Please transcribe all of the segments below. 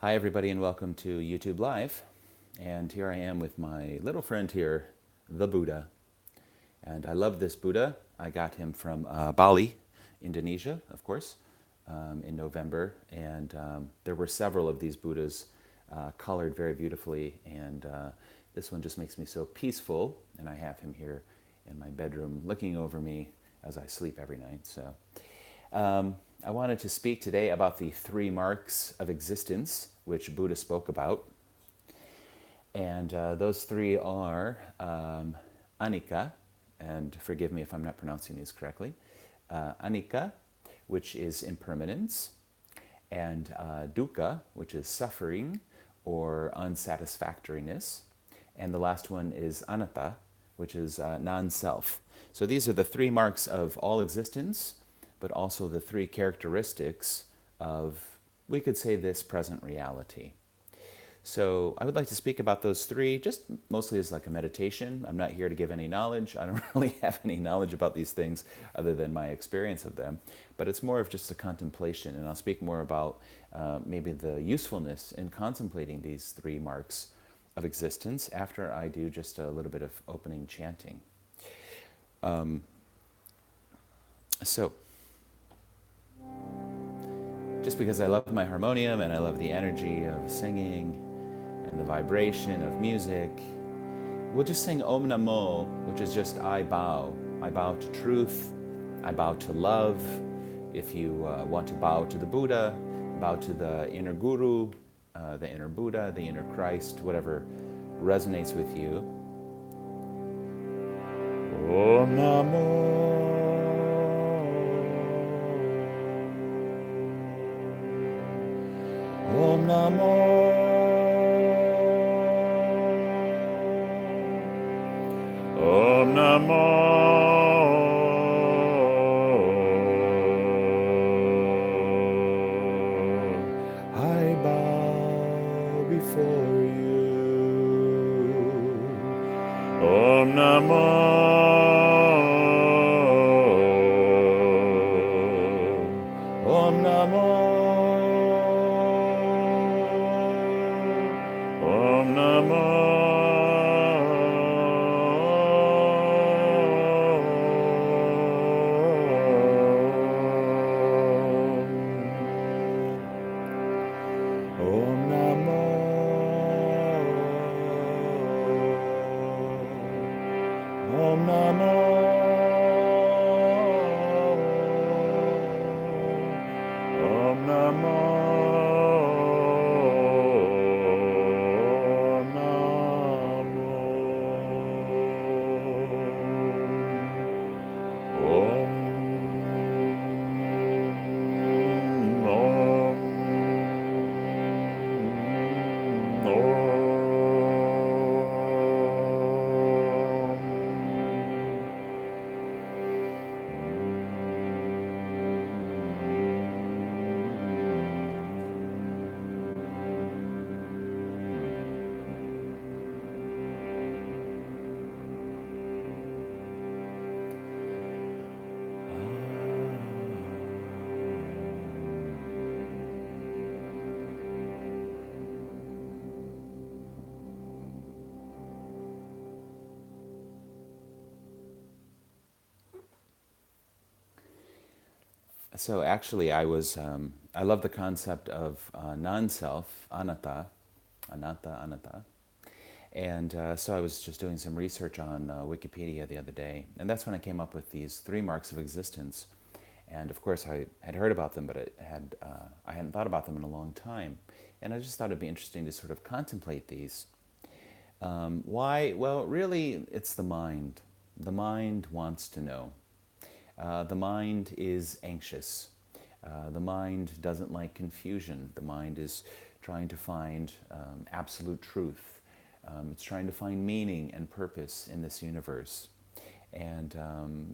Hi, everybody, and welcome to YouTube Live. And here I am with my little friend here, the Buddha. And I love this Buddha. I got him from Bali, Indonesia, of course, in November. And there were several of these Buddhas colored very beautifully. And this one just makes me so peaceful. And I have him here in my bedroom looking over me as I sleep every night. So I wanted to speak today about the three marks of existence, which Buddha spoke about. And those three are Anicca, and forgive me if I'm not pronouncing these correctly, Anicca, which is impermanence, and Dukkha, which is suffering or unsatisfactoriness, and the last one is Anatta, which is non-self. So these are the three marks of all existence, but also the three characteristics of, we could say, this present reality. So I would like to speak about those three, just mostly as like a meditation. I'm not here to give any knowledge. I don't really have any knowledge about these things other than my experience of them. But it's more of just a contemplation, and I'll speak more about maybe the usefulness in contemplating these three marks of existence after I do just a little bit of opening chanting. So, just because I love my harmonium and I love the energy of singing and the vibration of music, we'll just sing Om Namo, which is just I bow. I bow to truth. I bow to love. If you want to bow to the Buddha, bow to the inner Guru, the inner Buddha, the inner Christ, whatever resonates with you. Om Namo. Om Namo. Om Namo. I bow before you. Om Namo. Om Namo. Om Namo. Om Namo. Om Namo. Om Namo. So actually, I love the concept of non-self, anatta. And so I was just doing some research on Wikipedia the other day, and that's when I came up with these three marks of existence. And of course, I had heard about them, but I hadn't thought about them in a long time. And I just thought it'd be interesting to sort of contemplate these. Why? Well, really, it's the mind. The mind wants to know. The mind is anxious. The mind doesn't like confusion. The mind is trying to find absolute truth. It's trying to find meaning and purpose in this universe. And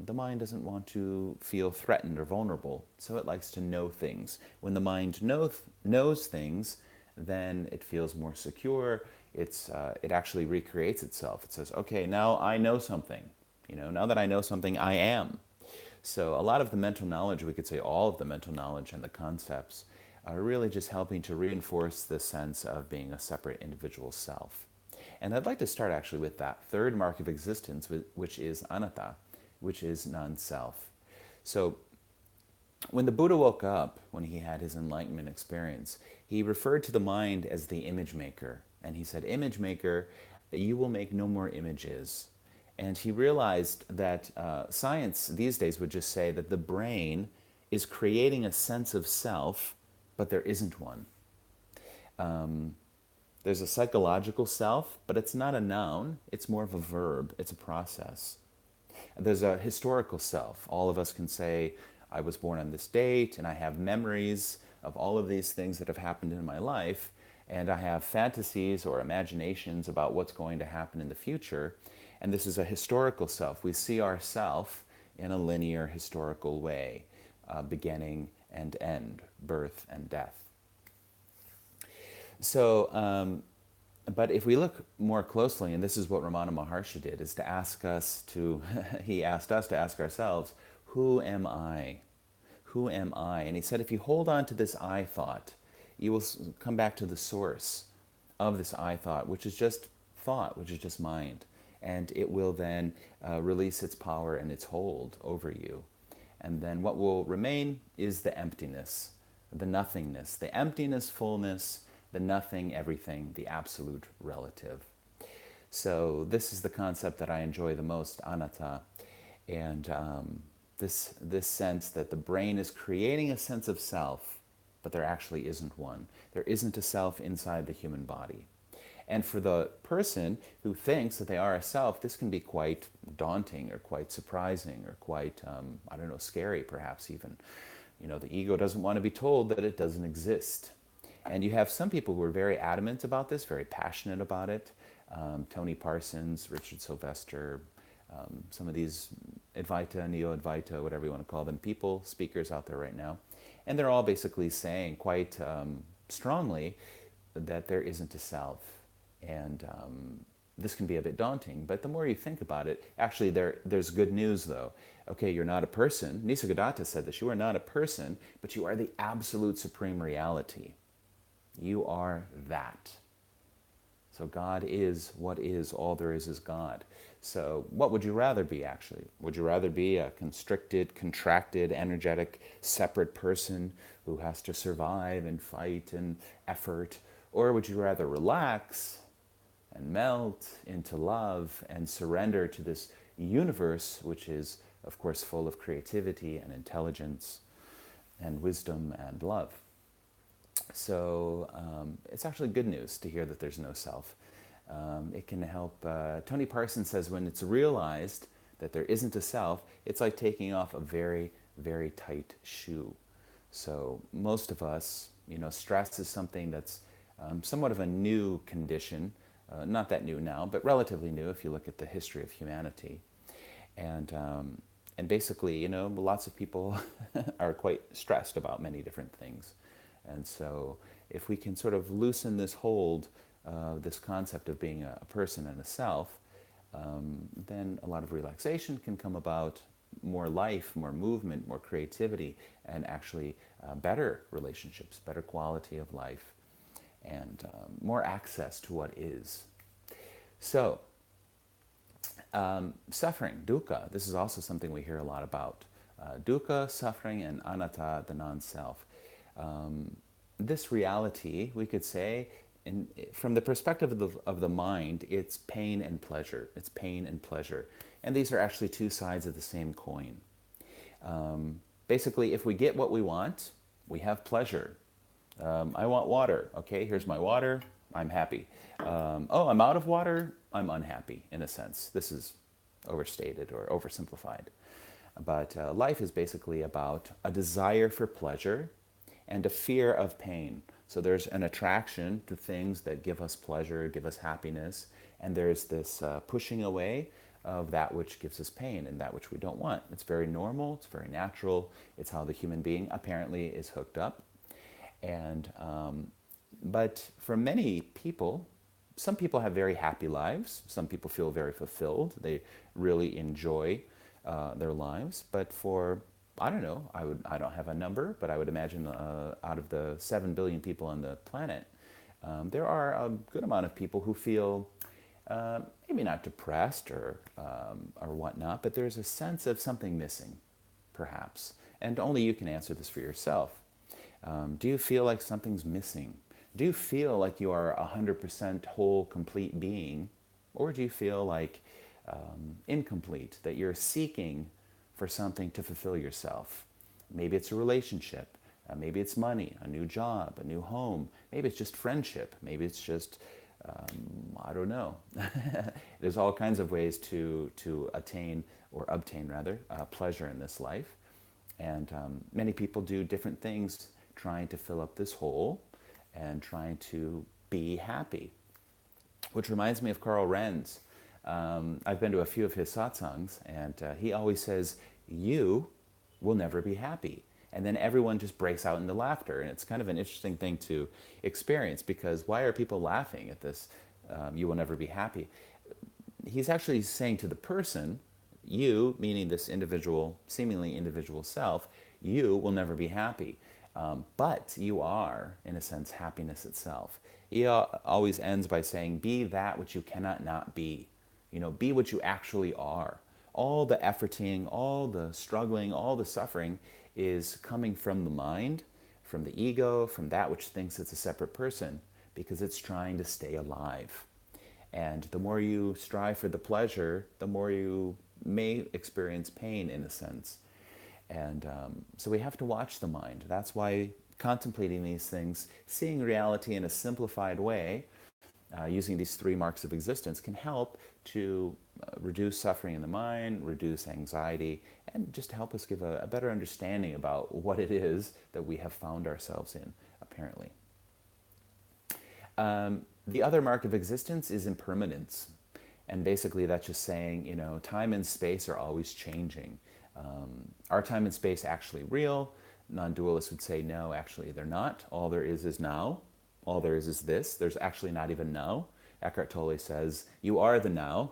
the mind doesn't want to feel threatened or vulnerable, so it likes to know things. When the mind knows things, then it feels more secure. It actually recreates itself. It says, okay, now I know something. Now that I know something, I am. So a lot of the mental knowledge, we could say all of the mental knowledge and the concepts, are really just helping to reinforce the sense of being a separate individual self. And I'd like to start actually with that third mark of existence, which is anatta, which is non-self. So when the Buddha woke up, when he had his enlightenment experience, he referred to the mind as the image maker. And he said, image maker, you will make no more images. And he realized that science these days would just say that the brain is creating a sense of self, but there isn't one. There's a psychological self, but it's not a noun, it's more of a verb, it's a process. There's a historical self. All of us can say, I was born on this date, and I have memories of all of these things that have happened in my life, and I have fantasies or imaginations about what's going to happen in the future. And this is a historical self. We see ourself in a linear historical way, beginning and end, birth and death. So, but if we look more closely, and this is what Ramana Maharshi did, is to ask us to, he asked us to ask ourselves, who am I? Who am I? And he said, if you hold on to this I thought, you will come back to the source of this I thought, which is just thought, which is just mind. And it will then release its power and its hold over you. And then what will remain is the emptiness, the nothingness, the emptiness, fullness, the nothing, everything, the absolute relative. So this is the concept that I enjoy the most, anatta, and this sense that the brain is creating a sense of self, but there actually isn't one. There isn't a self inside the human body. And for the person who thinks that they are a self, this can be quite daunting or quite surprising or quite, I don't know, scary perhaps even. You know, the ego doesn't want to be told that it doesn't exist. And you have some people who are very adamant about this, very passionate about it. Tony Parsons, Richard Sylvester, some of these Advaita, Neo-Advaita, whatever you want to call them, people, speakers out there right now. And they're all basically saying quite strongly that there isn't a self. And this can be a bit daunting, but the more you think about it, actually there's good news though. Okay, you're not a person. Nisargadatta said this, you are not a person, but you are the absolute supreme reality. You are that. So God is what is, all there is God. So what would you rather be actually? Would you rather be a constricted, contracted, energetic, separate person who has to survive and fight and effort? Or would you rather relax and melt into love and surrender to this universe, which is, of course, full of creativity and intelligence and wisdom and love? So it's actually good news to hear that there's no self. It can help. Tony Parsons says when it's realized that there isn't a self, it's like taking off a very, very tight shoe. So most of us, you know, stress is something that's somewhat of a new condition. Not that new now, but relatively new if you look at the history of humanity. And basically, you know, lots of people are quite stressed about many different things. And so if we can sort of loosen this hold, this concept of being a person and a self, then a lot of relaxation can come about, more life, more movement, more creativity, and actually better relationships, better quality of life, and more access to what is. So, suffering, dukkha, this is also something we hear a lot about. Dukkha, suffering, and anatta, the non-self. This reality, we could say, from the perspective of the mind, it's pain and pleasure. It's pain and pleasure. And these are actually two sides of the same coin. Basically, if we get what we want, we have pleasure. I want water. Okay, here's my water. I'm happy. Oh, I'm out of water. I'm unhappy, in a sense. This is overstated or oversimplified. But life is basically about a desire for pleasure and a fear of pain. So there's an attraction to things that give us pleasure, give us happiness, and there's this pushing away of that which gives us pain and that which we don't want. It's very normal, it's very natural, it's how the human being apparently is hooked up. And but for many people, some people have very happy lives, some people feel very fulfilled, they really enjoy their lives, but for I don't know, I don't have a number, but I would imagine out of the 7 billion people on the planet, there are a good amount of people who feel maybe not depressed or whatnot, but there's a sense of something missing, perhaps. And only you can answer this for yourself. Do you feel like something's missing? Do you feel like you are 100% whole, complete being? Or do you feel like incomplete, that you're seeking for something to fulfill yourself? Maybe it's a relationship. Maybe it's money, a new job, a new home. Maybe it's just friendship. Maybe it's just, I don't know. There's all kinds of ways to attain, or obtain rather, pleasure in this life. And many people do different things trying to fill up this hole and trying to be happy. Which reminds me of Carl Renz. I've been to a few of his satsangs, and he always says, you will never be happy. And then everyone just breaks out into laughter. And it's kind of an interesting thing to experience, because why are people laughing at this, you will never be happy? He's actually saying to the person, you, meaning this individual, seemingly individual self, you will never be happy. But you are, in a sense, happiness itself. He always ends by saying, be that which you cannot not be. You know, be what you actually are. All the efforting, all the struggling, all the suffering is coming from the mind, from the ego, from that which thinks it's a separate person, because it's trying to stay alive. And the more you strive for the pleasure, the more you may experience pain, in a sense. And so we have to watch the mind. That's why contemplating these things, seeing reality in a simplified way, using these 3 marks of existence, can help to reduce suffering in the mind, reduce anxiety, and just help us give a better understanding about what it is that we have found ourselves in, apparently. The other mark of existence is impermanence. And basically that's just saying, you know, time and space are always changing. Are time and space actually real? Non-dualists would say, no, actually they're not. All there is now. All there is this. There's actually not even now. Eckhart Tolle says, you are the now.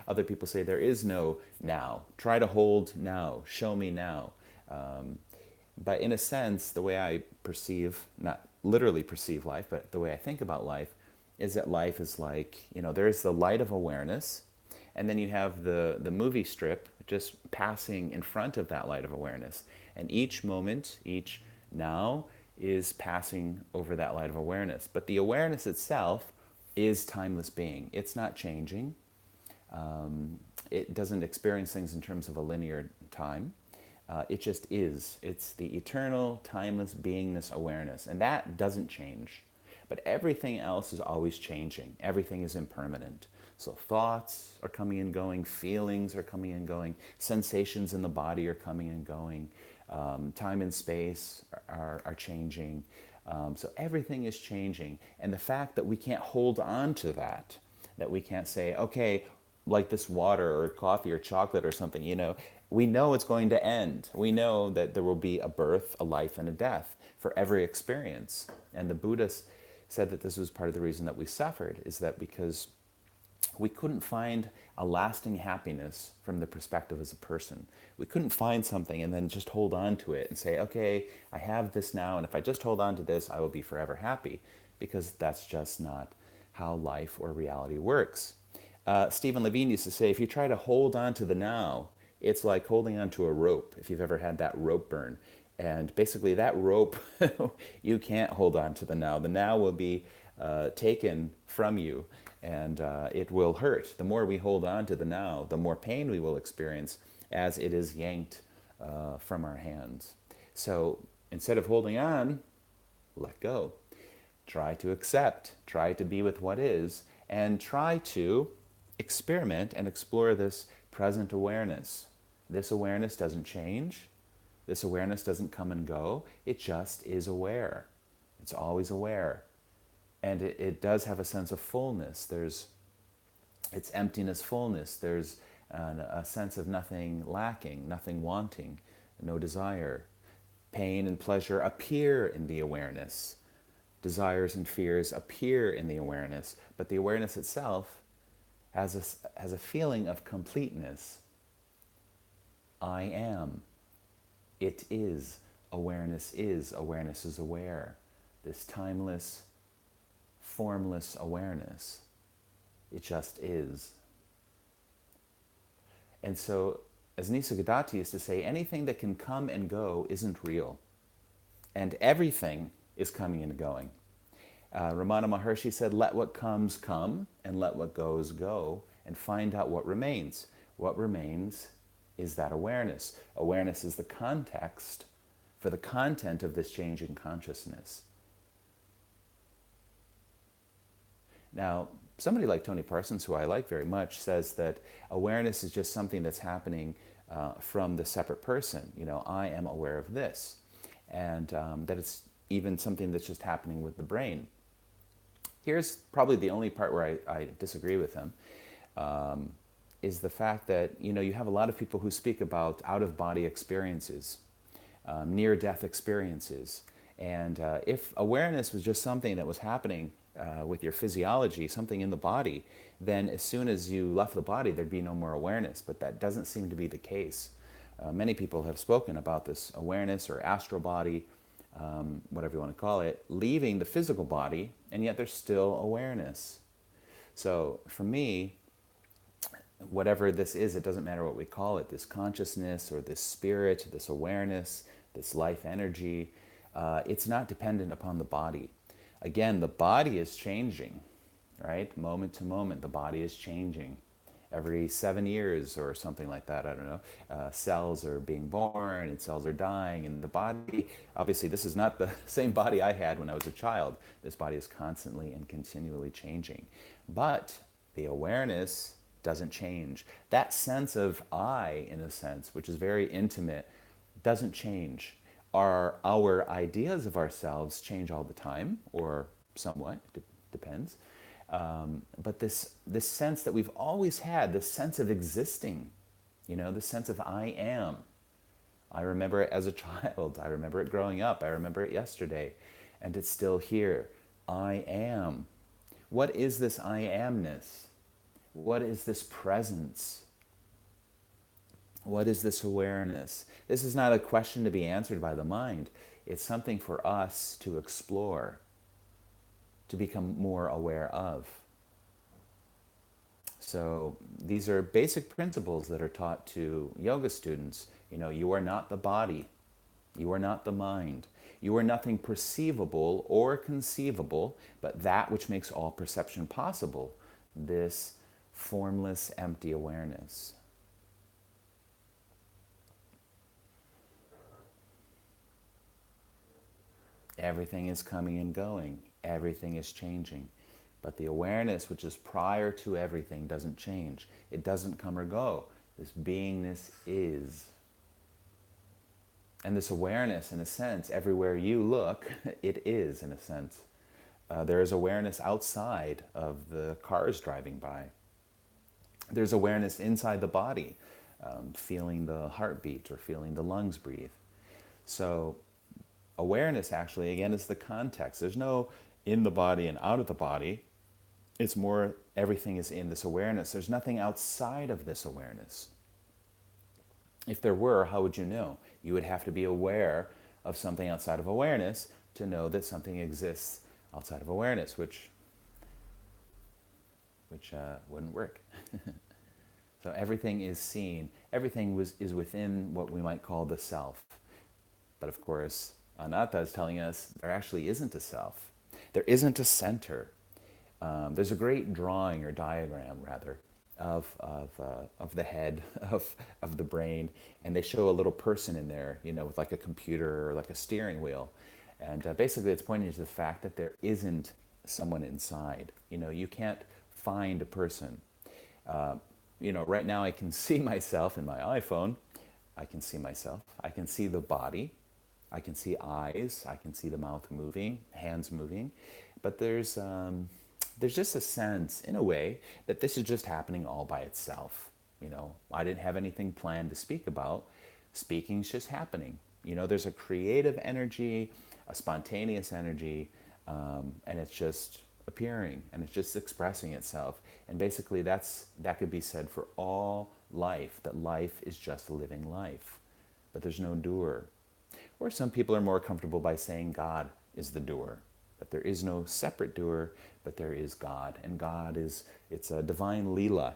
Other people say there is no now. Try to hold now. Show me now. But in a sense, the way I perceive, not literally perceive life, but the way I think about life, is that life is like, you know, there's the light of awareness, and then you have the movie strip just passing in front of that light of awareness. And each moment, each now, is passing over that light of awareness. But the awareness itself is timeless being. It's not changing. It doesn't experience things in terms of a linear time. It just is. It's the eternal, timeless beingness awareness. And that doesn't change. But everything else is always changing. Everything is impermanent. So thoughts are coming and going, feelings are coming and going, sensations in the body are coming and going, time and space are changing. So everything is changing. And the fact that we can't hold on to that we can't say, okay, like this water or coffee or chocolate or something, you know, we know it's going to end. We know that there will be a birth, a life, and a death for every experience. And the Buddhists said that this was part of the reason that we suffered, is that because we couldn't find a lasting happiness from the perspective as a person. We couldn't find something and then just hold on to it and say, okay, I have this now, and if I just hold on to this, I will be forever happy, because that's just not how life or reality works. Stephen Levine used to say, if you try to hold on to the now, it's like holding on to a rope, if you've ever had that rope burn. And basically that rope, you can't hold on to the now. The now will be taken from you, and it will hurt. The more we hold on to the now, the more pain we will experience as it is yanked from our hands. So instead of holding on, let go. Try to accept. Try to be with what is, and try to experiment and explore this present awareness. This awareness doesn't change. This awareness doesn't come and go. It just is aware. It's always aware. And it does have a sense of fullness. It's emptiness, fullness. There's a sense of nothing lacking, nothing wanting, no desire. Pain and pleasure appear in the awareness. Desires and fears appear in the awareness. But the awareness itself has a feeling of completeness. I am. It is. Awareness is. Awareness is aware. This timeless, formless awareness. It just is. And so, as Nisargadatta used to say, anything that can come and go isn't real. And everything is coming and going. Ramana Maharshi said, let what comes come and let what goes go and find out what remains. What remains is that awareness. Awareness is the context for the content of this changing consciousness. Now, somebody like Tony Parsons, who I like very much, says that awareness is just something that's happening from the separate person. You know, I am aware of this. And that it's even something that's just happening with the brain. Here's probably the only part where I disagree with him, is the fact that, you know, you have a lot of people who speak about out-of-body experiences, near-death experiences. And if awareness was just something that was happening with your physiology, something in the body, then as soon as you left the body, there'd be no more awareness. But that doesn't seem to be the case. Many people have spoken about this awareness or astral body, whatever you want to call it, leaving the physical body, and yet there's still awareness. So for me, whatever this is, it doesn't matter what we call it, this consciousness or this spirit, this awareness, this life energy, it's not dependent upon the body. Again, the body is changing, right? Moment to moment, the body is changing. Every 7 years or something like that, I don't know, cells are being born and cells are dying, and the body, obviously this is not the same body I had when I was a child. This body is constantly and continually changing. But the awareness doesn't change. That sense of I, in a sense, which is very intimate, doesn't change. Our ideas of ourselves change all the time, or somewhat, depends. But this sense that we've always had, this sense of existing, you know, the sense of I am. I remember it as a child. I remember it growing up. I remember it yesterday. And it's still here. I am. What is this I amness? What is this presence? What is this awareness? This is not a question to be answered by the mind. It's something for us to explore, to become more aware of. So these are basic principles that are taught to yoga students. You know, you are not the body. You are not the mind. You are nothing perceivable or conceivable, but that which makes all perception possible, this formless, empty awareness. Everything is coming and going. Everything is changing. But the awareness, which is prior to everything, doesn't change. It doesn't come or go. This beingness is. And this awareness, in a sense, everywhere you look, it is, in a sense. There is awareness outside of the cars driving by. There's awareness inside the body, feeling the heartbeat or feeling the lungs breathe. So awareness, actually, again, is the context. There's no in the body and out of the body. It's more everything is in this awareness. There's nothing outside of this awareness. If there were, how would you know? You would have to be aware of something outside of awareness to know that something exists outside of awareness, which wouldn't work. So everything is seen. Everything is within what we might call the self. But of course, Anatta is telling us there actually isn't a self. There isn't a center. There's a great drawing or diagram, rather, of the head, of the brain, and they show a little person in there, you know, with like a computer or like a steering wheel. And basically it's pointing to the fact that there isn't someone inside. You know, you can't find a person. You know, right now I can see myself in my iPhone. I can see myself. I can see the body. I can see eyes. I can see the mouth moving, hands moving. But there's just a sense, in a way, that this is just happening all by itself. You know, I didn't have anything planned to speak about. Speaking's just happening. You know, there's a creative energy, a spontaneous energy, and it's just appearing, and it's just expressing itself. And basically that could be said for all life, that life is just living life. But there's no doer. Or some people are more comfortable by saying God is the doer, that there is no separate doer, but there is God. And God is, it's a divine Leela,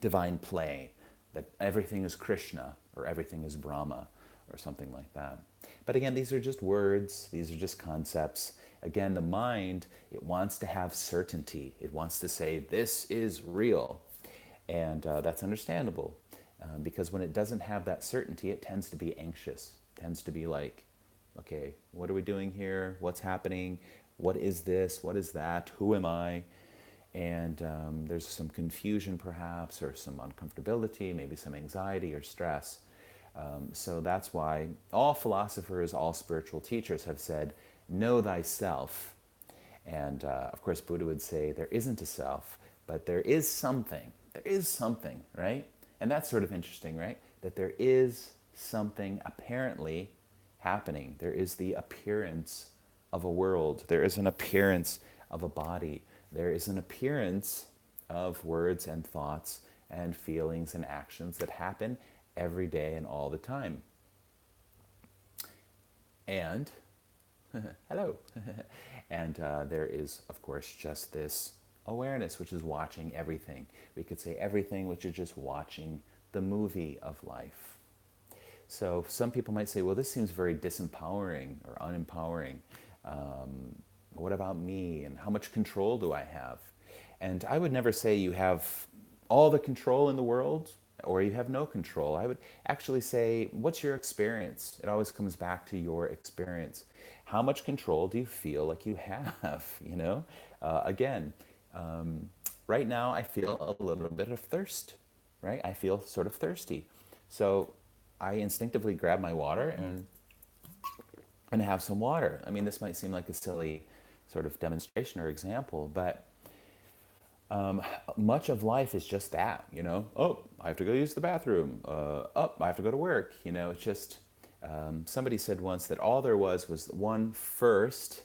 divine play, that everything is Krishna or everything is Brahma or something like that. But again, these are just words, these are just concepts. Again, the mind, it wants to have certainty. It wants to say, this is real. And that's understandable because when it doesn't have that certainty, it tends to be anxious, tends to be like, okay, what are we doing here? What's happening? What is this? What is that? Who am I? And there's some confusion perhaps, or some uncomfortability, maybe some anxiety or stress. So that's why all philosophers, all spiritual teachers have said, know thyself. And of course, Buddha would say there isn't a self, but there is something. There is something, right? And that's sort of interesting, right? That there is something apparently happening. There is the appearance of a world. There is an appearance of a body. There is an appearance of words and thoughts and feelings and actions that happen every day and all the time. And, hello, and there is, of course, just this awareness, which is watching everything. We could say everything, which is just watching the movie of life. So some people might say, well, this seems very disempowering or unempowering. What about me? And how much control do I have? And I would never say you have all the control in the world or you have no control. I would actually say, what's your experience? It always comes back to your experience. How much control do you feel like you have? You know, again, right now I feel a little bit of thirst, right? I feel sort of thirsty. So I instinctively grab my water and have some water. I mean, this might seem like a silly sort of demonstration or example, but much of life is just that, you know. Oh, I have to go use the bathroom. Oh, I have to go to work. You know, it's just, somebody said once that all there was one first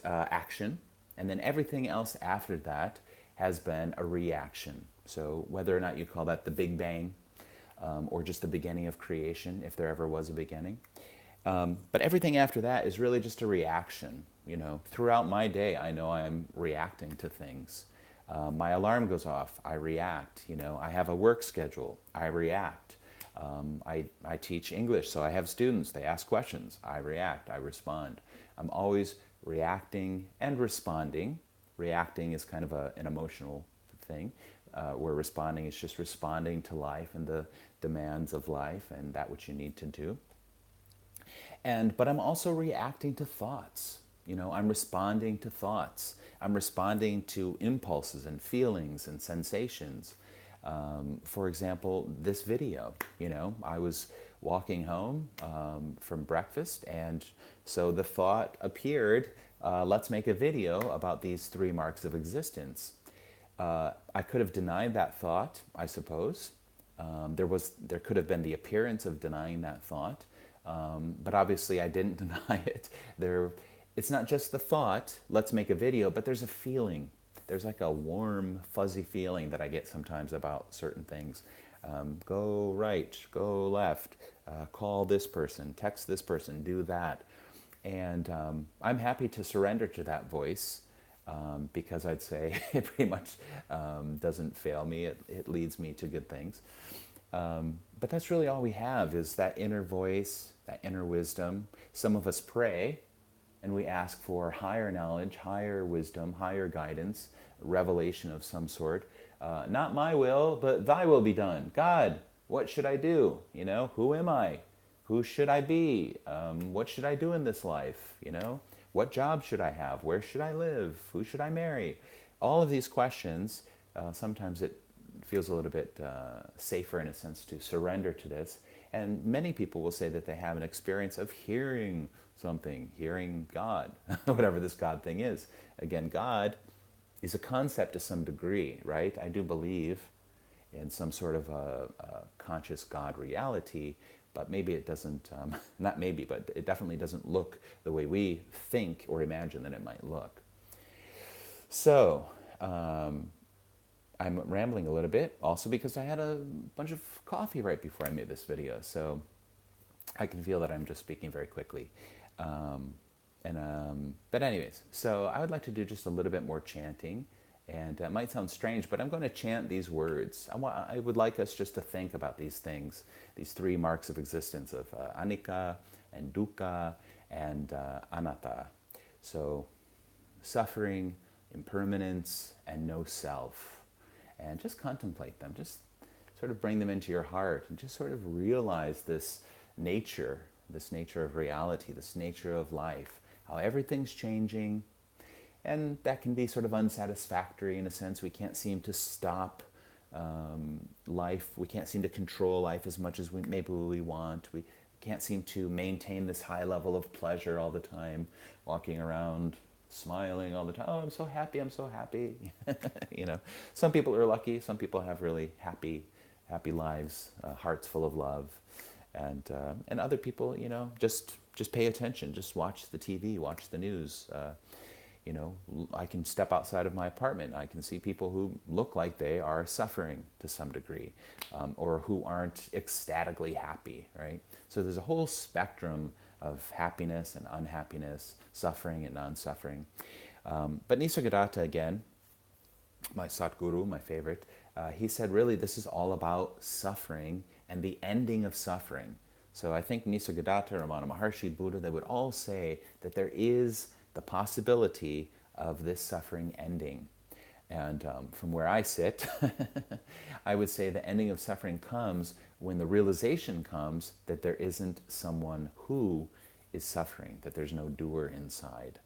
action, and then everything else after that has been a reaction. So whether or not you call that the Big Bang, or just the beginning of creation, if there ever was a beginning. But everything after that is really just a reaction. You know, throughout my day, I know I'm reacting to things. My alarm goes off, I react. You know, I have a work schedule, I react. I teach English, so I have students, they ask questions, I react, I respond. I'm always reacting and responding. Reacting is kind of an emotional thing, where responding is just responding to life and the demands of life and that which you need to do. But I'm also reacting to thoughts. You know, I'm responding to thoughts. I'm responding to impulses and feelings and sensations. For example, this video, you know, I was walking home from breakfast, and so the thought appeared, let's make a video about these 3 marks of existence. I could have denied that thought, I suppose. There could have been the appearance of denying that thought, but obviously I didn't deny it. It's not just the thought, let's make a video, but there's a feeling. There's like a warm, fuzzy feeling that I get sometimes about certain things. Go right, go left, call this person, text this person, do that. And I'm happy to surrender to that voice. Because I'd say it pretty much doesn't fail me. It leads me to good things. But that's really all we have is that inner voice, that inner wisdom. Some of us pray and we ask for higher knowledge, higher wisdom, higher guidance, revelation of some sort. Not my will, but thy will be done. God, what should I do? You know, who am I? Who should I be? What should I do in this life? You know, what job should I have? Where should I live? Who should I marry? All of these questions, sometimes it feels a little bit safer in a sense to surrender to this. And many people will say that they have an experience of hearing something, hearing God, whatever this God thing is. Again, God is a concept to some degree, right? I do believe in some sort of a conscious God reality, but maybe it doesn't, not maybe, but it definitely doesn't look the way we think or imagine that it might look. So, I'm rambling a little bit, also because I had a bunch of coffee right before I made this video. So I can feel that I'm just speaking very quickly. But anyways, so I would like to do just a little bit more chanting. And it might sound strange, but I'm going to chant these words. I would like us just to think about these things, these three marks of existence of Anicca and Dukkha and Anatta. So suffering, impermanence, and no self. And just contemplate them. Just sort of bring them into your heart and just sort of realize this nature of reality, this nature of life, how everything's changing. And that can be sort of unsatisfactory in a sense. We can't seem to stop life. We can't seem to control life as much as maybe we want. We can't seem to maintain this high level of pleasure all the time, walking around smiling all the time. Oh, I'm so happy, I'm so happy. You know, some people are lucky. Some people have really happy lives, hearts full of love. And other people, you know, just pay attention. Just watch the TV, watch the news. You know, I can step outside of my apartment. I can see people who look like they are suffering to some degree, or who aren't ecstatically happy, right? So there's a whole spectrum of happiness and unhappiness, suffering and non-suffering. But Nisargadatta, again, my Satguru, my favorite, he said really this is all about suffering and the ending of suffering. So I think Nisargadatta, Ramana Maharshi, Buddha, they would all say that there is the possibility of this suffering ending. And from where I sit, I would say the ending of suffering comes when the realization comes that there isn't someone who is suffering, that there's no doer inside.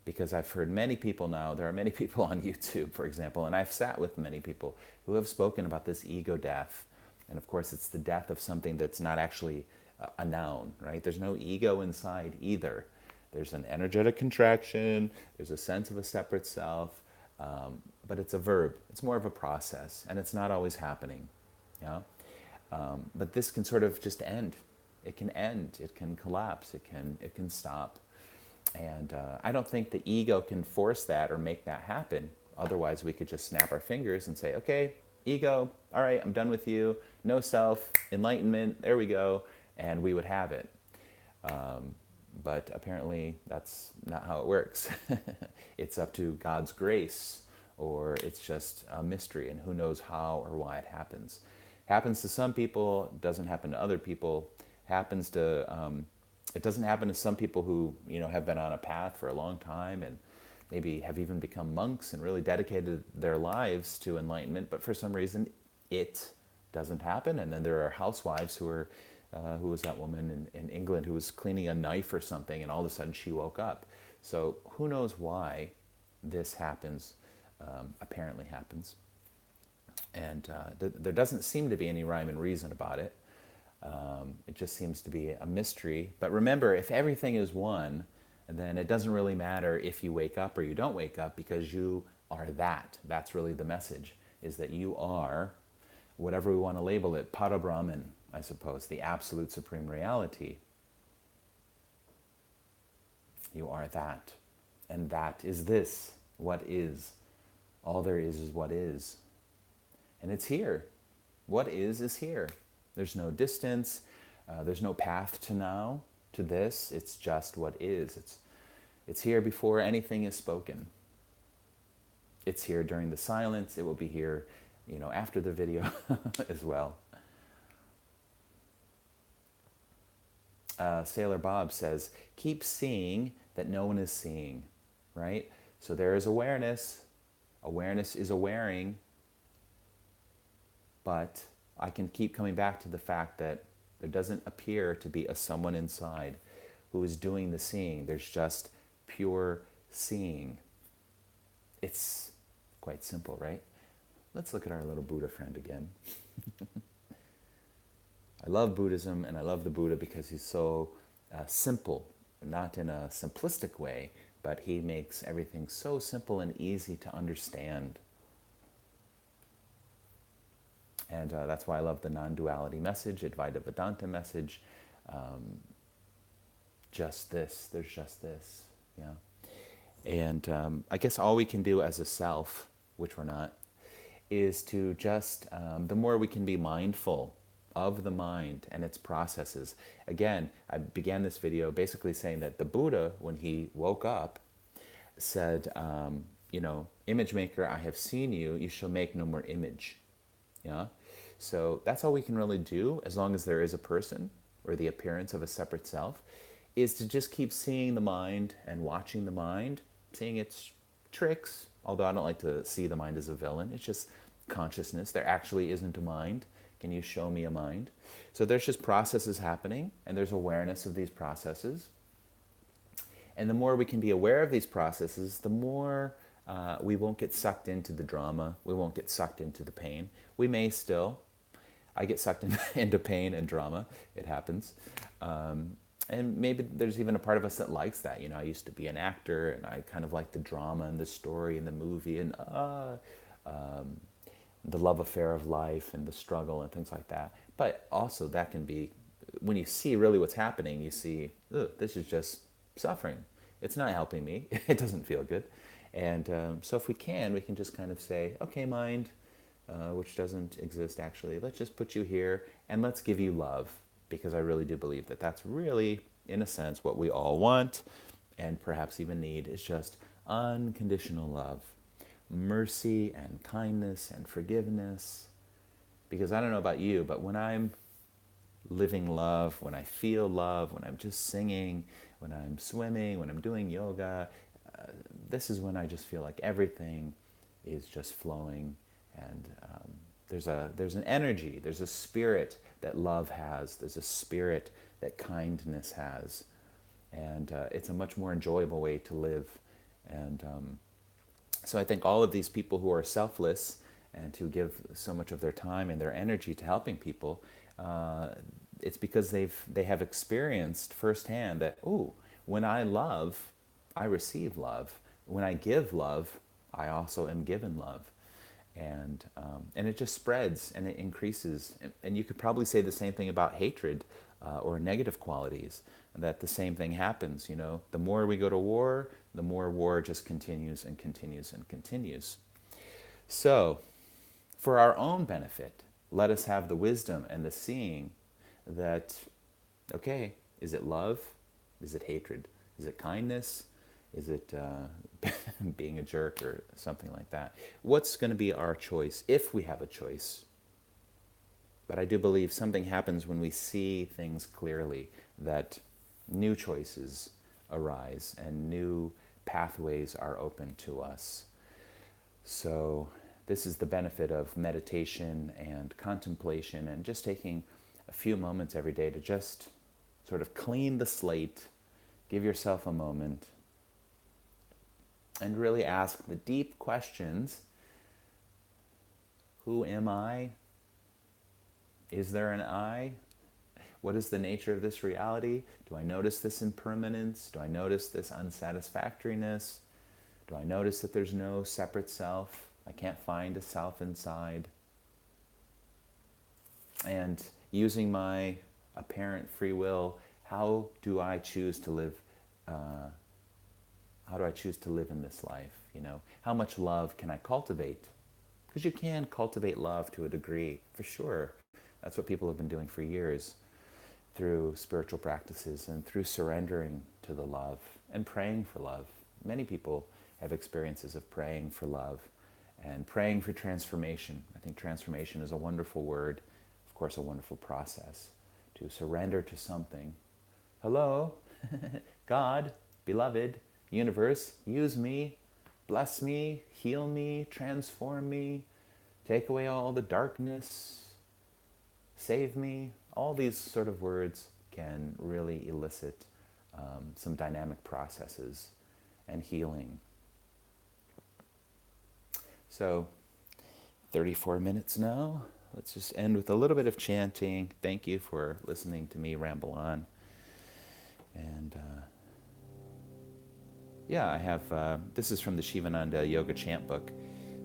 Because I've heard many people now, there are many people on YouTube, for example, and I've sat with many people who have spoken about this ego death. And of course, it's the death of something that's not actually a noun, right? There's no ego inside either. There's an energetic contraction, there's a sense of a separate self, but it's a verb. It's more of a process, and it's not always happening. Yeah? But this can sort of just end. It can end, it can collapse, it can stop. And I don't think the ego can force that or make that happen. Otherwise, we could just snap our fingers and say, okay, ego, all right, I'm done with you. No self, enlightenment, there we go. And we would have it. But apparently, that's not how it works. It's up to God's grace, or it's just a mystery, and who knows how or why it happens. Happens to some people, doesn't happen to other people. Happens to it doesn't happen to some people who, you know, have been on a path for a long time and maybe have even become monks and really dedicated their lives to enlightenment, but for some reason it doesn't happen. And then there are housewives who are, who was that woman in England who was cleaning a knife or something, and all of a sudden she woke up. So who knows why this happens, apparently happens. And there doesn't seem to be any rhyme and reason about it. It just seems to be a mystery. But remember, if everything is one, then it doesn't really matter if you wake up or you don't wake up, because you are that. That's really the message, is that you are, whatever we want to label it, Parabrahman, I suppose, the absolute supreme reality. You are that. And that is this. What is. All there is what is. And it's here. What is here. There's no distance, there's no path to now, to this. It's just what is. It's here before anything is spoken. It's here during the silence. It will be here, you know, after the video as well. Sailor Bob says, keep seeing that no one is seeing, right? So there is awareness. Awareness is awareing, but I can keep coming back to the fact that there doesn't appear to be a someone inside who is doing the seeing. There's just pure seeing. It's quite simple, right? Let's look at our little Buddha friend again. I love Buddhism and I love the Buddha because he's so simple, not in a simplistic way, but he makes everything so simple and easy to understand. And that's why I love the non-duality message, Advaita Vedanta message. Just this, there's just this, yeah. And I guess all we can do as a self, which we're not, is to just, the more we can be mindful of the mind and its processes. Again, I began this video basically saying that the Buddha, when he woke up, said, image maker, I have seen you, you shall make no more image. Yeah? So that's all we can really do, as long as there is a person or the appearance of a separate self, is to just keep seeing the mind and watching the mind, seeing its tricks, although I don't like to see the mind as a villain. It's just consciousness. There actually isn't a mind. Can you show me a mind? So there's just processes happening, and there's awareness of these processes. And the more we can be aware of these processes, the more we won't get sucked into the drama. We won't get sucked into the pain. We may still. I get sucked into pain and drama. It happens. And maybe there's even a part of us that likes that. I used to be an actor, and I kind of like the drama and the story and the movie and the love affair of life and the struggle and things like that. But also that can be, when you see really what's happening, you see, this is just suffering. It's not helping me. It doesn't feel good. And so if we can just kind of say, okay, mind, which doesn't exist actually, let's just put you here and let's give you love, because I really do believe that that's really, in a sense, what we all want and perhaps even need, is just unconditional love, mercy and kindness and forgiveness. Because I don't know about you, but when I'm living love, when I feel love, when I'm just singing, when I'm swimming, when I'm doing yoga, this is when I just feel like everything is just flowing, and there's an energy, there's a spirit that love has, there's a spirit that kindness has, and it's a much more enjoyable way to live. And so I think all of these people who are selfless and who give so much of their time and their energy to helping people, it's because they have experienced firsthand that, when I love, I receive love. When I give love, I also am given love. And it just spreads and it increases. And you could probably say the same thing about hatred or negative qualities, that the same thing happens. The more we go to war, the more war just continues and continues and continues. So, for our own benefit, let us have the wisdom and the seeing that, okay, is it love? Is it hatred? Is it kindness? Is it being a jerk or something like that? What's going to be our choice, if we have a choice? But I do believe something happens when we see things clearly, that new choices arise and new pathways are open to us. So this is the benefit of meditation and contemplation, and just taking a few moments every day to just sort of clean the slate, give yourself a moment, and really ask the deep questions. Who am I? Is there an I? What is the nature of this reality? Do I notice this impermanence? Do I notice this unsatisfactoriness? Do I notice that there's no separate self? I can't find a self inside. And using my apparent free will, how do I choose to live? How do I choose to live in this life? How much love can I cultivate? Because you can cultivate love to a degree, for sure. That's what people have been doing for years, through spiritual practices and through surrendering to the love and praying for love. Many people have experiences of praying for love and praying for transformation. I think transformation is a wonderful word, of course, a wonderful process, to surrender to something. Hello, God, beloved, universe, use me, bless me, heal me, transform me, take away all the darkness, save me. All these sort of words can really elicit some dynamic processes and healing. So, 34 minutes now. Let's just end with a little bit of chanting. Thank you for listening to me ramble on. And I have, this is from the Shivananda Yoga Chant book.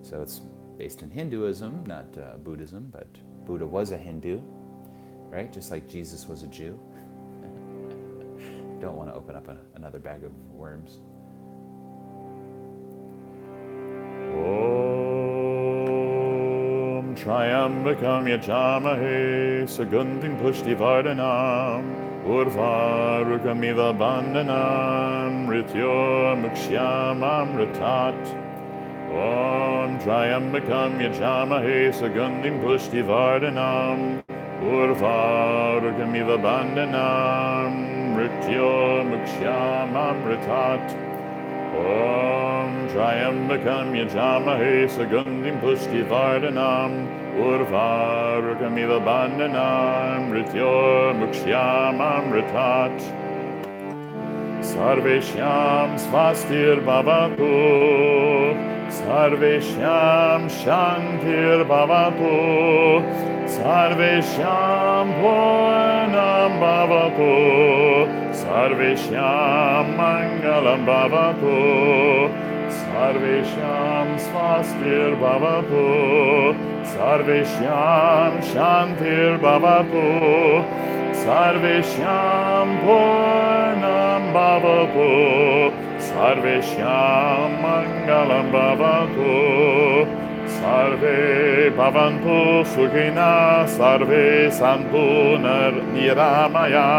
So it's based in Hinduism, not Buddhism, but Buddha was a Hindu, right? Just like Jesus was a Jew. Don't want to open up another bag of worms. Om Triambakam yajamahe Sagundhim pushtivardhanam Urvarukamiva bandhanam Rityo mukshyam amritat Om Triambakam yajamahe Sagundhim pushtivardhanam Urvarukamiva bandhanam Rityo mukshyam amritat Om Triambakam yajamahe Sagundhim pushtivardhanam Urvarukamiva bandhanam Rityo mukshyam amritat Sarveshyam svastir bhavatu Sarveshyam shantir bhavatu Sarveshyam purnam bhavatu Sarveshyam mangalam bhavatu Sarveshyam svastir bhavatu Sarveshyam shantir bhavatu Sarveshyam purnam bhavatu Sarveshyam mangalam bhavatu Sarve bhavantu sukhina Sarve santu niramaya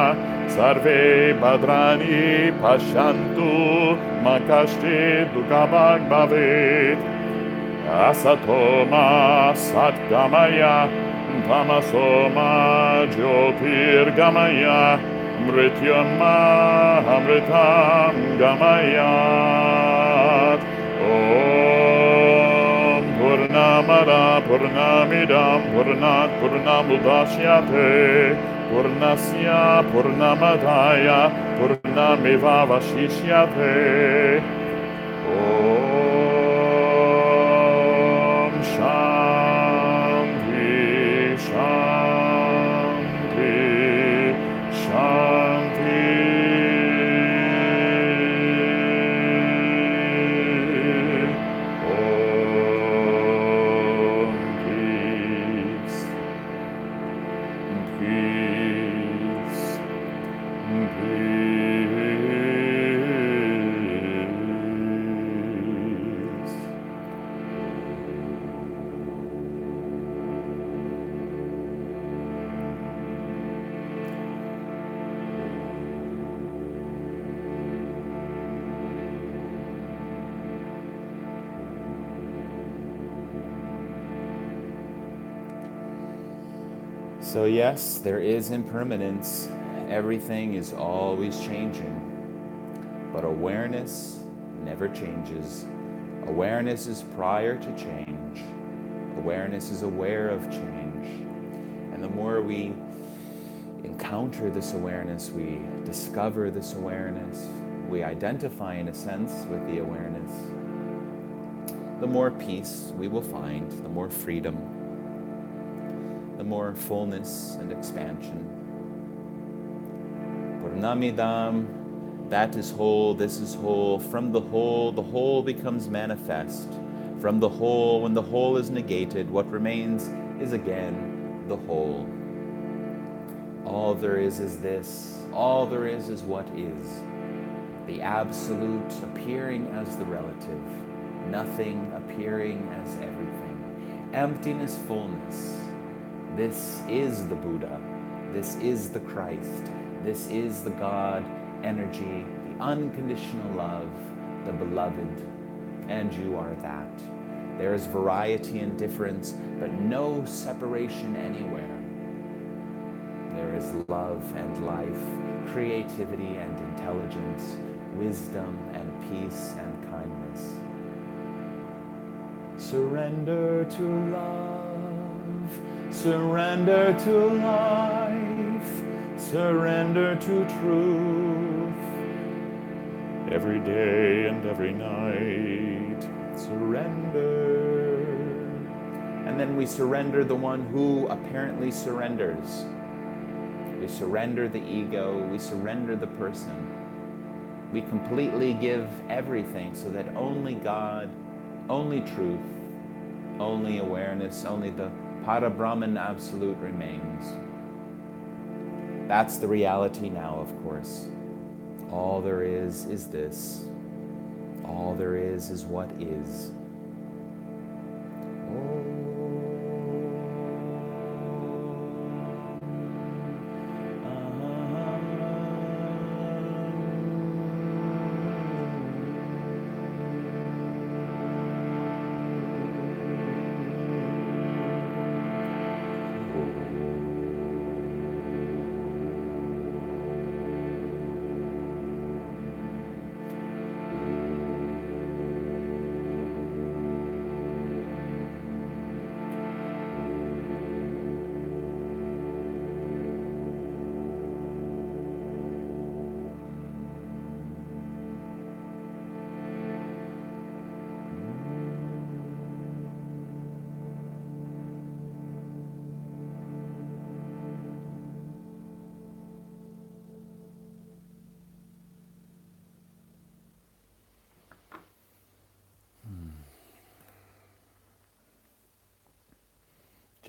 Sarve bhadrani pashantu Makashti dukkha bhavet Asatoma satgamaya Tamasoma jyotirgamaya Mrityama amritam gamayat Om Purnamada Purnamidam Purnat Purnamudashyate Purnasya Purnamadaya Purnameva Vashishyate Om Shanti Shanti Shanti Om Peace Peace Peace So yes, there is impermanence. Everything is always changing. But awareness never changes. Awareness is prior to change. Awareness is aware of change. And the more we encounter this awareness, we discover this awareness, we identify in a sense with the awareness, the more peace we will find, the more freedom, the more fullness and expansion. Purnamidam, that is whole, this is whole. From the whole becomes manifest. From the whole, when the whole is negated, what remains is again the whole. All there is this. All there is what is. The absolute appearing as the relative. Nothing appearing as everything. Emptiness, fullness. This is the Buddha. This is the Christ. This is the God, energy, the unconditional love, the beloved. And you are that. There is variety and difference, but no separation anywhere. There is love and life, creativity and intelligence, wisdom and peace and kindness. Surrender to love, surrender to life, surrender to truth. Every day and every night, surrender. And then we surrender the one who apparently surrenders. We surrender the ego, we surrender the person. We completely give everything so that only God, only truth, only awareness, only the Parabrahman Absolute remains. That's the reality now, of course. All there is this. All there is what is. Om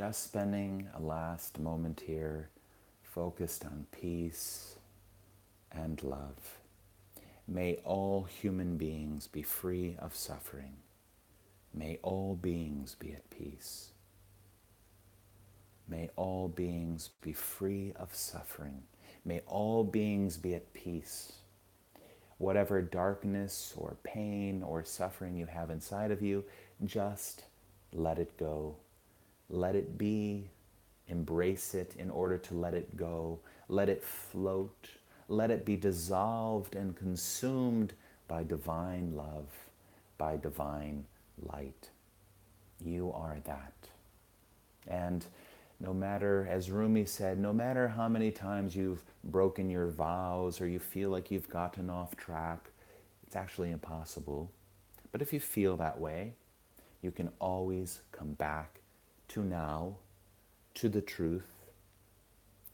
Just spending a last moment here focused on peace and love. May all human beings be free of suffering. May all beings be at peace. May all beings be free of suffering. May all beings be at peace. Whatever darkness or pain or suffering you have inside of you, just let it go. Let it be. Embrace it in order to let it go. Let it float. Let it be dissolved and consumed by divine love, by divine light. You are that. And no matter, as Rumi said, no matter how many times you've broken your vows or you feel like you've gotten off track, it's actually impossible. But if you feel that way, you can always come back to now, to the truth,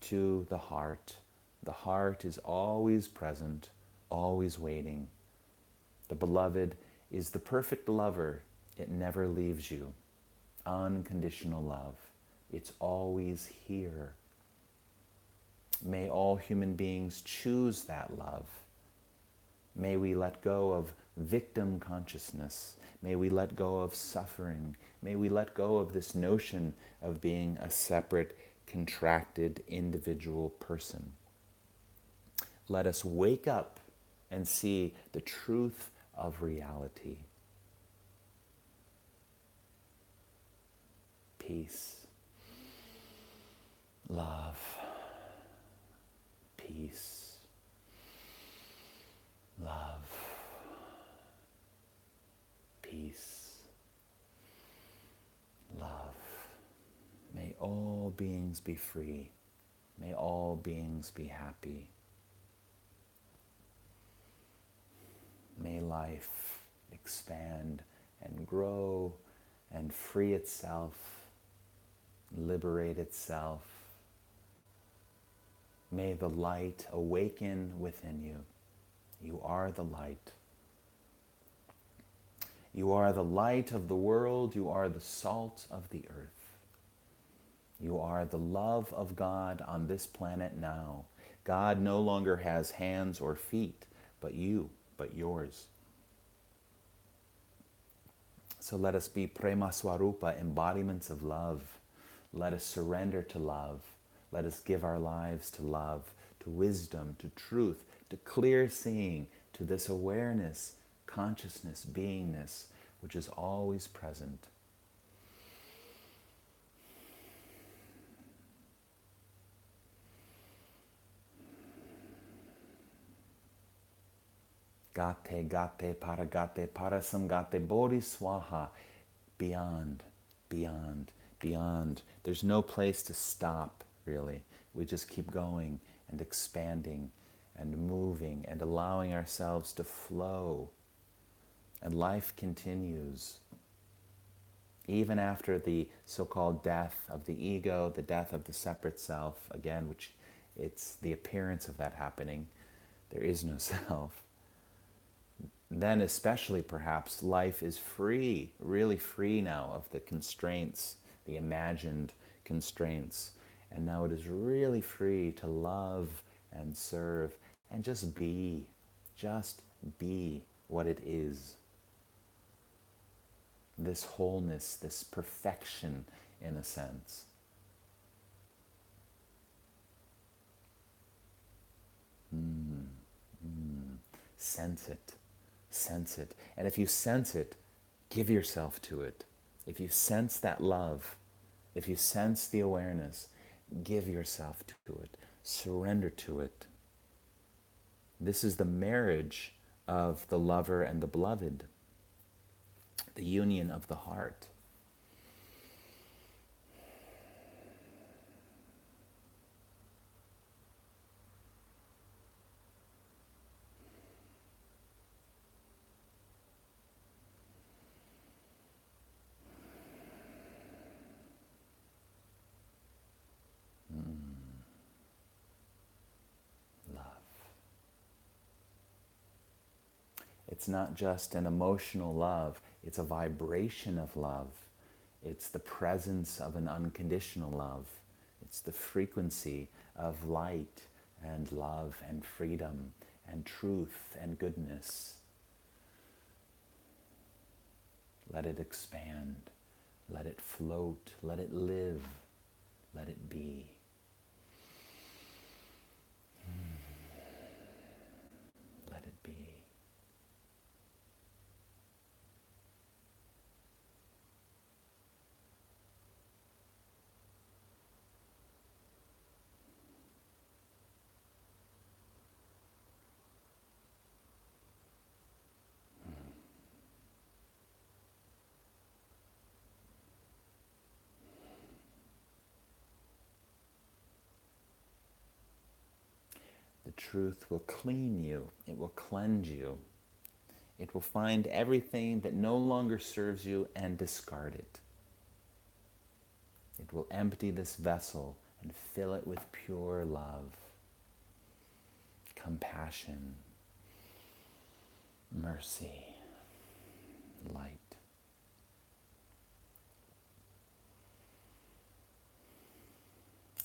to the heart. The heart is always present, always waiting. The beloved is the perfect lover. It never leaves you. Unconditional love. It's always here. May all human beings choose that love. May we let go of victim consciousness. May we let go of suffering. May we let go of this notion of being a separate, contracted, individual person. Let us wake up and see the truth of reality. Peace. Love, peace, love, peace, love. May all beings be free. May all beings be happy. May life expand and grow and free itself, liberate itself. May the light awaken within you. You are the light. You are the light of the world. You are the salt of the earth. You are the love of God on this planet now. God no longer has hands or feet, but you, but yours. So let us be prema swarupa, embodiments of love. Let us surrender to love. Let us give our lives to love, to wisdom, to truth, to clear seeing, to this awareness, consciousness, beingness, which is always present. Gate, gate, parasamgate, bodhi swaha. Beyond, beyond, beyond. There's no place to stop, really. We just keep going and expanding and moving and allowing ourselves to flow. And life continues. Even after the so-called death of the ego, the death of the separate self, again, which it's the appearance of that happening. There is no self. Then especially perhaps life is free, really free now of the constraints, the imagined constraints. And now it is really free to love and serve and just be what it is. This wholeness, this perfection in a sense. Sense it. Sense it. And if you sense it, give yourself to it. If you sense that love, if you sense the awareness, give yourself to it. Surrender to it. This is the marriage of the lover and the beloved, the union of the heart. It's not just an emotional love, it's a vibration of love. It's the presence of an unconditional love. It's the frequency of light and love and freedom and truth and goodness. Let it expand. Let it float. Let it live. Let it be. Let it be. The truth will clean you. It will cleanse you. It will find everything that no longer serves you and discard it. It will empty this vessel and fill it with pure love, compassion, mercy, light.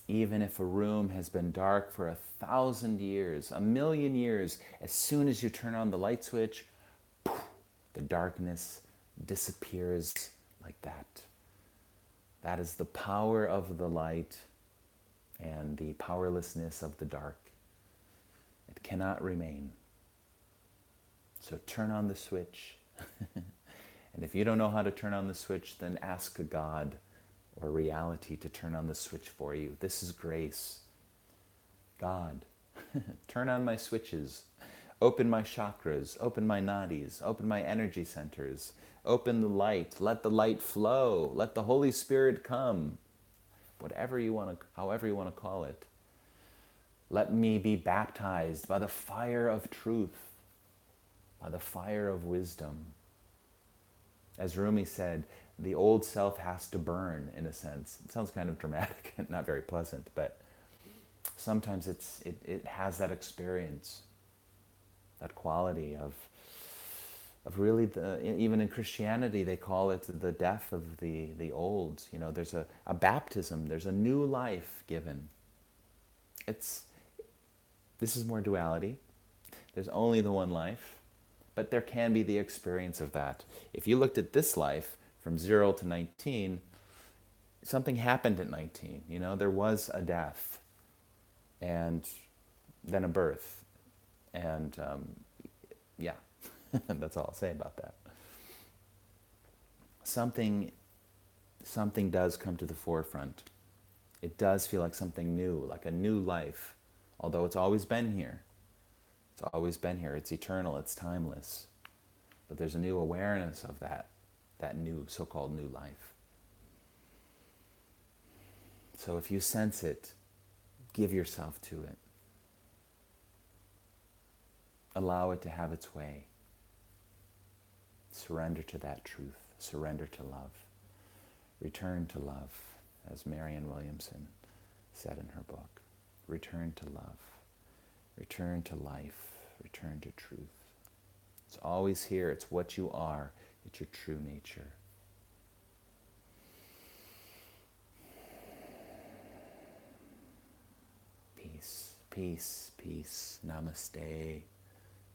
Even if a room has been dark for 1,000 years, 1,000,000 years, as soon as you turn on the light switch, poof, the darkness disappears like that. That is the power of the light and the powerlessness of the dark. It cannot remain. So turn on the switch. And if you don't know how to turn on the switch, then ask a God or reality to turn on the switch for you. This is grace. God, turn on my switches. Open my chakras. Open my nadis. Open my energy centers. Open the light. Let the light flow. Let the Holy Spirit come. Whatever you want to, however you want to call it. Let me be baptized by the fire of truth, by the fire of wisdom. As Rumi said, the old self has to burn, in a sense. It sounds kind of dramatic and not very pleasant, but sometimes it has that experience, that quality of really, even in Christianity, they call it the death of the old. You know, there's a baptism, there's a new life given. This is more duality. There's only the one life, but there can be the experience of that. If you looked at this life from 0 to 19, something happened at 19. You know, there was a death, and then a birth, and yeah, that's all I'll say about that. Something does come to the forefront. It does feel like something new, like a new life, although it's always been here. It's always been here. It's eternal. It's timeless. But there's a new awareness of that new, so-called new life. So if you sense it, give yourself to it. Allow it to have its way. Surrender to that truth. Surrender to love. Return to love, as Marianne Williamson said in her book. Return to love. Return to life. Return to truth. It's always here. It's what you are. It's your true nature. Peace, peace, peace. Namaste,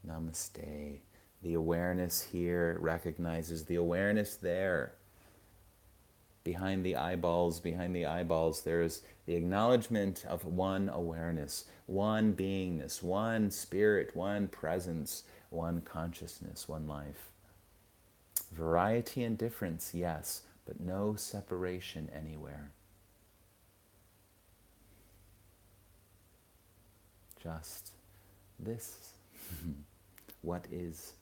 namaste. The awareness here recognizes the awareness there. Behind the eyeballs, there's the acknowledgement of one awareness, one beingness, one spirit, one presence, one consciousness, one life. Variety and difference, yes, but no separation anywhere. Just this. What is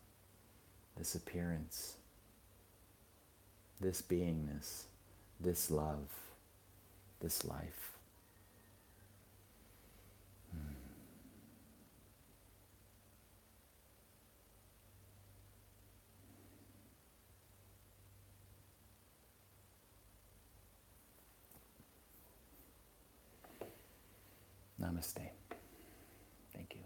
this appearance, this beingness, this love, this life? Namaste. Thank you.